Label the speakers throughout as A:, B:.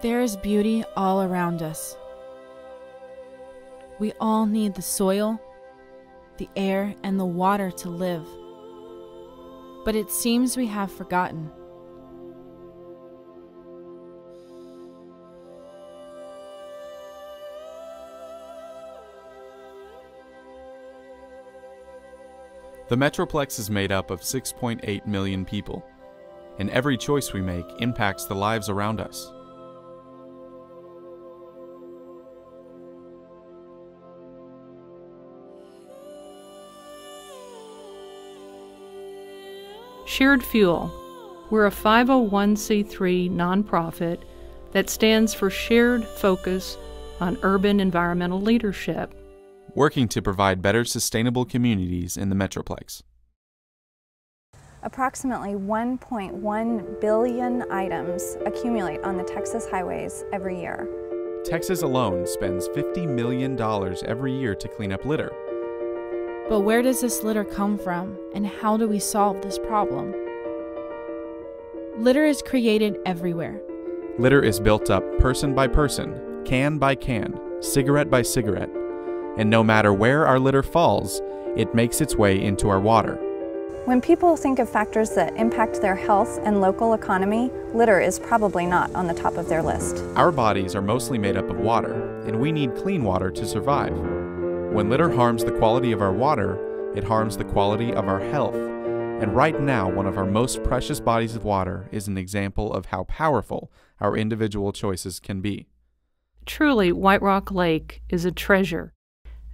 A: There is beauty all around us. We all need the soil, the air, and the water to live. But it seems we have forgotten.
B: The Metroplex is made up of 6.8 million people, and every choice we make impacts the lives around us.
C: Shared Fuel. We're a 501c3 nonprofit that stands for Shared Focus on Urban Environmental Leadership,
B: working to provide better sustainable communities in the Metroplex.
D: Approximately 1.1 billion items accumulate on the Texas highways every year.
B: Texas alone spends $50 million every year to clean up litter.
A: But where does this litter come from, and how do we solve this problem? Litter is created everywhere.
B: Litter is built up person by person, can by can, cigarette by cigarette, and no matter where our litter falls, it makes its way into our water.
D: When people think of factors that impact their health and local economy, litter is probably not on the top of their list.
B: Our bodies are mostly made up of water, and we need clean water to survive. When litter harms the quality of our water, it harms the quality of our health. And right now, one of our most precious bodies of water is an example of how powerful our individual choices can be.
C: Truly, White Rock Lake is a treasure,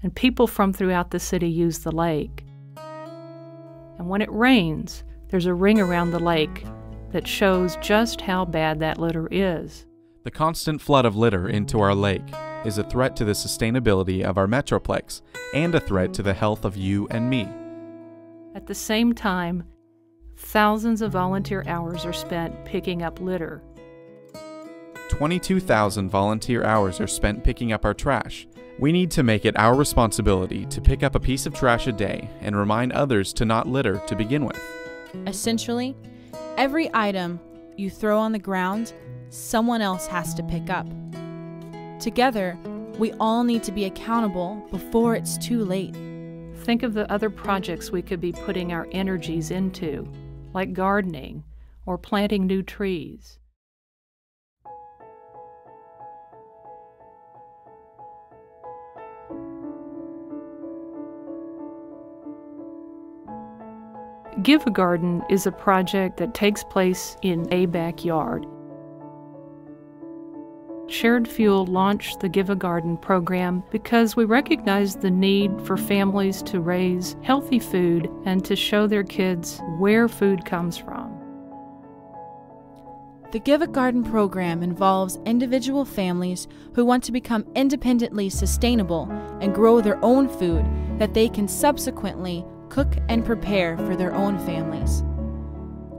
C: and people from throughout the city use the lake. And when it rains, there's a ring around the lake that shows just how bad that litter is.
B: The constant flood of litter into our lake is a threat to the sustainability of our Metroplex and a threat to the health of you and me.
C: At the same time, thousands of volunteer hours are spent picking up litter.
B: 22,000 volunteer hours are spent picking up our trash. We need to make it our responsibility to pick up a piece of trash a day and remind others to not litter to begin with.
A: Essentially, every item you throw on the ground, someone else has to pick up. Together, we all need to be accountable before it's too late.
C: Think of the other projects we could be putting our energies into, like gardening or planting new trees. Give a Garden is a project that takes place in a backyard. Shared Fuel launched the Give a Garden program because we recognize the need for families to raise healthy food and to show their kids where food comes from.
A: The Give a Garden program involves individual families who want to become independently sustainable and grow their own food that they can subsequently cook and prepare for their own families.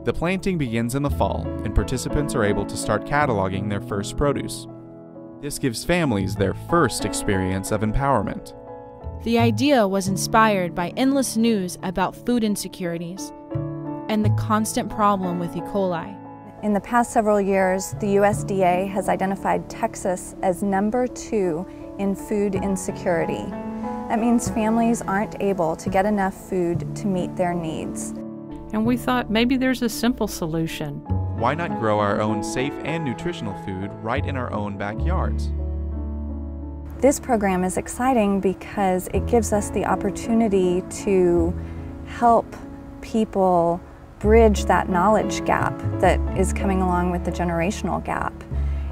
B: The planting begins in the fall, and participants are able to start cataloging their first produce. This gives families their first experience of empowerment.
A: The idea was inspired by endless news about food insecurities and the constant problem with E. coli.
D: In the past several years, the USDA has identified Texas as number 2 in food insecurity. That means families aren't able to get enough food to meet their needs.
C: And we thought maybe there's a simple solution.
B: Why not grow our own safe and nutritional food right in our own backyards?
D: This program is exciting because it gives us the opportunity to help people bridge that knowledge gap that is coming along with the generational gap.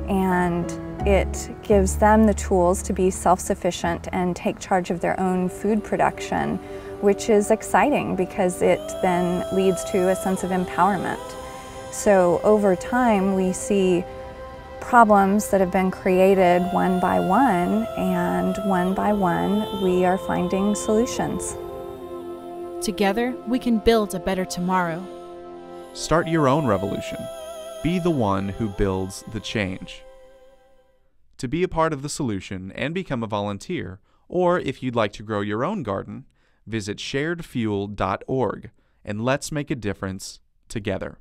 D: And it gives them the tools to be self-sufficient and take charge of their own food production, which is exciting because it then leads to a sense of empowerment. So over time, we see problems that have been created one by one, and one by one, we are finding solutions.
A: Together, we can build a better tomorrow.
B: Start your own revolution. Be the one who builds the change. To be a part of the solution and become a volunteer, or if you'd like to grow your own garden, visit sharedfuel.org and let's make a difference together.